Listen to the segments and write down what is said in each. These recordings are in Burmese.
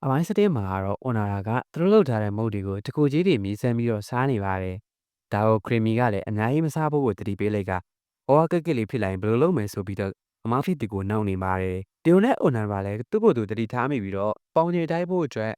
အပိုင်းစတင်းမှာကတော့အွန်နာရာကသူတို့လောက်ထားတဲ့မုတ်တွေကိုတကူကြီးတွေမြည်ဆန်းပြီးတော့စားနေပါတယ်။ဒါကိုခရီမီကလည်းအများကြီးမစားဖို့ကိုတတိပေးလိုက်ကဘဝကက်ကလေးဖြစ်လာရင်ဘယ်လိုလုပ်မယ်ဆိုပြီးတော့အမဖီတီကိုနှောက်နေပါတယ်။ဒီလိုနဲ့အွန်နာရာလည်းသူ့ဘို့သူတတိထားမိပြီးတော့ပေါင်ညင်တိုင်းဖို့အတွက်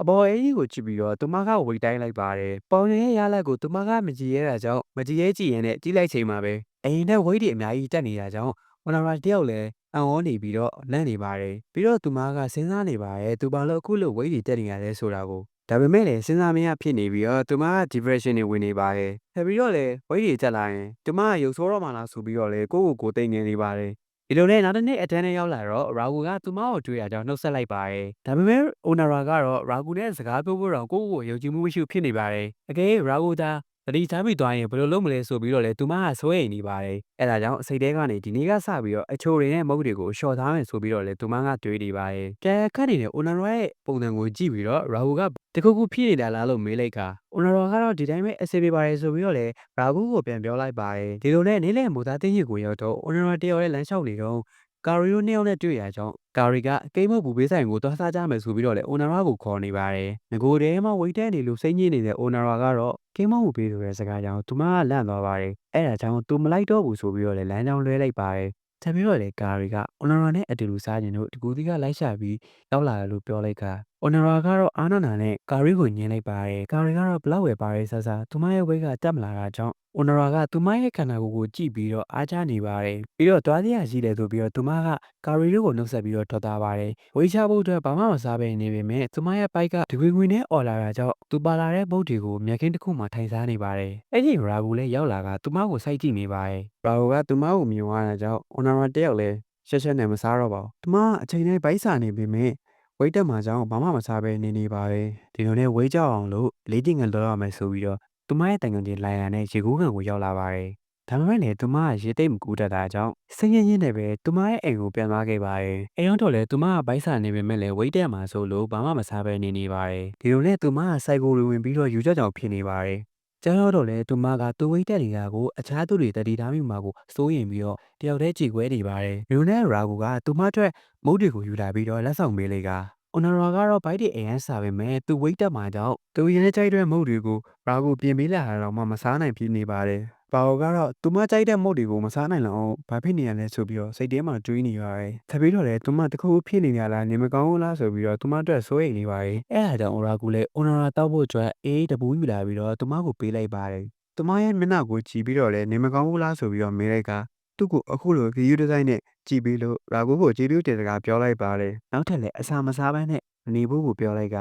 အပေါ်အေးကြီးကိုကြည့်ပြီးတော့သူမကဝိတ်တိုင်းလိုက်ပါတယ်။ပေါင်ညင်ရဲ့ရလက်ကိုသူမကမကြည့်ရတာကြောင့်မကြည့်ရဲကြည့်ရင်လည်းကြည့်လိုက်ချိန်မှာပဲအရင်နဲ့ဝိတ်တွေအများကြီးတက်နေတာကြောင့်အွန်နာရာတယောက်လည်းအံ့ဩနေပြီးတော့လန့်နေပါတယ်ပြီးတော့သူမကစဉ်းစားနေပါတယ်သူဘာလို့အခုလိုဝိတ်တွေတက်နေရလဲဆိုတာကိုဒါပေမဲ့လည်းစဉ်းစားမရဖြစ်နေပြီးတော့သူမက depression တွေဝင်နေပါတယ်ဆက်ပြီးတော့လည်းဝိတ်တွေတက်လာရင်သူမကရုပ်ဆိုးတော့မှလားဆိုပြီးတော့လည်းကိုတိတ်နေနေပါတယ်ဒီလိုနဲ့နောက်တစ်နေ့အတန်းနဲ့ရောက်လာတော့ရာဂူကသူမကိုတွေ့ရကြောင်းနှုတ်ဆက်လိုက်ပါတယ်ဒါပေမဲ့အိုနာရာကတော့ရာဂူနဲ့စကားပြောဖို့တော့ကိုယုံကြည်မှုမရှိဖြစ်နေပါတယ်အကယ်၍ရာဂူသာတတိထားမိသွားရင်ဘယ်လိုလုပ်မလဲဆိုပြီးတော့လေသူမကစိုးရိမ်နေပါတယ်အဲ့ဒါကြောင့်စိတ်ထဲကနေဒီနေ့ကစပြီးတော့အချိုတွေနဲ့မုတ်တွေကိုရှော့ထားမယ်ဆိုပြီးတော့လေသူမကတွေးနေပါတယ်ကြက်ခတ်နေတဲ့အိုနာရာရဲ့ပုံစံကိုကြည့်ပြီးတော့ရာဂူကတခုခုဖြစ်နေတာလားလို့မေးလိုက်ကအိုနာရာကတော့ဒီတိုင်းပဲအစီပေးပါတယ်ဆိုပြီးတော့လေရာဂူကိုပြန်ပြောလိုက်ပါတယ်ဒီလိုနဲ့နေ့လည်မူသားတင်းကြီးကိုရောက်တော့အိုနာရာတယောက်ရဲ့လမ်းလျှောက်နေတော့ကာရီယိုနှစ်ယောက်နဲ့တွေ့ရကြောင်းကာရီကကိမုတ်ဘူပေးဆိုင်ကိုသွားစားကြမယ်ဆိုပြီးတော့လေအိုနာရာကိုခေါ်နေပါတယ်ငကိုတဲမှာဝိတ်တဲနေလို့စိတ်ညစ်နေတဲ့အိုနာရာကတော့ကိမုတ်ဘူပေးဆိုတဲ့စကားကြောင့်သူမကလန့်သွားပါတယ်အဲ့ဒါကြောင့်သူမလိုက်တော့ဘူးဆိုပြီးတော့လေလမ်းကြောင်းလွဲလိုက်ပါတယ်ထပ်ပြီးတော့လေကာရီကအွန်နာရာနဲ့အတူတူစားကျင်တို့တကူတီကလိုက်ရှာပြီးရောက်လာတယ်လို့ပြောလိုက်က။အွန်နာရာကတော့အာနာနာနဲ့ကာရီကိုညင်းလိုက်ပါတယ်။ကာရီကတော့ဘလောက်ဝယ်ပါတယ်ဆဆသူမရဲ့ဝိတ်ကတက်မလာတာကြောင့်အွန်နာရာကသူမရဲ့ခန္ဓာကိုယ်ကိုကြည့်ပြီးတော့အားချနေပါတယ်။ပြီးတော့တွားစရာရှိတယ်ဆိုပြီးတော့သူမကကာရီတို့ကိုနှုတ်ဆက်ပြီးတော့ထွက်သွားပါတယ်။ဝိတ်ချဖို့အတွက်ဘာမှမစားဘဲနေပေမဲ့သူမရဲ့ပိုက်ကဒွေငွေနဲ့អော်လာတာကြောင့်သူပါလာတဲ့ဘုတ်တွေကိုမြက်ခင်းတစ်ခုမှထိုင်စားနေပါတယ်။အဲ့ဒီရာဂူလည်းရောက်လာကသူမကိုစိုက်ကြည့်နေပါတယ်။ရာဂူကသူမကိုမြင်သွားတာကြောင့်အွန်နာရာတယောက်လည်းရှက်ရှက်နဲ့မစားတော့ပါဘူး။သူမကအချိန်တိုင်းဗိုက်စာနေပေမဲ့ဝိတ်တက်မှာကြောင့်ဘာမှမစားဘဲနေပါပဲဒီလိုနဲ့ဝိတ်ကြောက်အောင်လို့လေးတင်ကန်လောရမယ်ဆိုပြီးတော့သူမရဲ့တန်ကန်ကြီးလိုင်ရန်နဲ့ရေကူးကန်ကိုရောက်လာပါတယ်ဒါပေမဲ့လည်းသူမကရေသိမ့်မကူတတ်တာကြောင့်စိတ်ရင်းရင်းနဲ့ပဲသူမရဲ့အိမ်ကိုပြန်သွားခဲ့ပါတယ်အိမ်ရောက်တော့လည်းသူမကဗိုက်စာနေပေမဲ့လည်းဝိတ်တက်မှာဆိုလို့ဘာမှမစားဘဲနေပါတယ်ဒီလိုနဲ့သူမကစိုက်ကိုတွေဝင်ပြီးတော့ယူကြောက်ကြောင်ဖြစ်နေပါတယ်ကျောင်းရောက်တော့လေသူမကသူဝိတ်တက်နေတာကိုအခြားသူတွေတတိထားမိမှာကိုစိုးရင်ပြီးတော့တယောက်တည်းကြည်ခွဲနေပါတယ်လူနဲ့ရာဂူကသူမအတွက်မုတ်တွေကိုယူလာပြီးတော့လက်ဆောင်ပေးလိုက်ကအွန်နာရာကတော့ဘိုက်တွေအရန်စားပေမဲ့သူဝိတ်တက်မှာကြောင့်သူရင်းကြိုက်တဲ့မုတ်တွေကိုရာဂူပြင်ပေးလာတာတော့မှမစားနိုင်ဖြစ်နေပါတယ်ပါအိုကတော့သူမကြိုက်တဲ့မုတ်တွေကိုမစားနိုင်လောက်အောင်ဘာဖြစ်နေရလဲဆိုပြီးတော့စိတ်ထဲမှာတွေးနေရတယ်။ဆက်ပြီးတော့လည်းသူမတခုခုဖြစ်နေရလားနေမကောင်းဘူးလားဆိုပြီးတော့သူမအတွက်စိုးရိမ်နေပါတယ်။အဲ့ဒါကြောင့်ရာဂူလည်းအွန်နာရာတောက်ဖို့အတွက်အေးတပူးယူလာပြီးတော့သူမကိုပေးလိုက်ပါတယ်။သူမရဲ့မျက်နှာကိုကြည့်ပြီးတော့လည်းနေမကောင်းဘူးလားဆိုပြီးတော့မေးလိုက်ကသူ့ကိုအခုလိုဂီယူဒီဇိုင်းနဲ့ကြည့်ပြီးလို့ရာဂူကိုကျေးဇူးတင်စကားပြောလိုက်ပါတယ်။နောက်ထပ်လည်းအစာမစားဘဲနဲ့နေဖို့ကိုပြောလိုက်က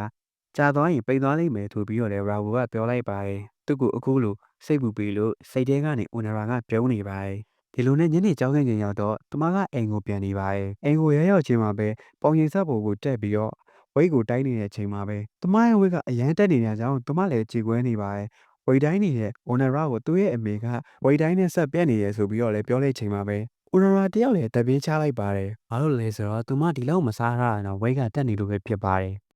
ကြာသွားရင်ပိန်သွားလိမ့်မယ်ဆိုပြီးတော့လည်းရာဂူကပြောလိုက်ပါတယ်။သူ့ကိုအခုလိုစိတ်ပူပြီးလို့စိတ်ထဲကနေအွန်နာရာကပြုံးနေပါတယ်။ဒီလိုနဲ့ညနေကြောင်းခင်းချိန်ရောက်တော့သူမကအိမ်ကိုပြန်နေပါတယ်။အိမ်ကိုရောက်ချင်းမှာပဲပေါင်ရင်ဆက်ပေါ်ကိုတက်ပြီးတော့ဝိတ်ကိုတိုင်းနေတဲ့အချိန်မှာပဲသူမရဲ့ဝိတ်ကအရန်တက်နေတဲ့ကြောင့်သူမလည်းကြေကွဲနေပါတယ်။ဝိတ်တိုင်းနေတဲ့အွန်နာရာကိုသူ့ရဲ့အမေကဝိတ်တိုင်းနဲ့ဆက်ပြက်နေရဆိုပြီးတော့လည်းပြောလိုက်ချိန်မှာပဲအူရာတယောက်လည်းတပင်းချလိုက်ပါတယ်။ဘာလို့လဲဆိုတော့သူမဒီလောက်မစားရတာတော့ဝိတ်ကတက်နေလို့ပဲဖြစ်ပါတယ်။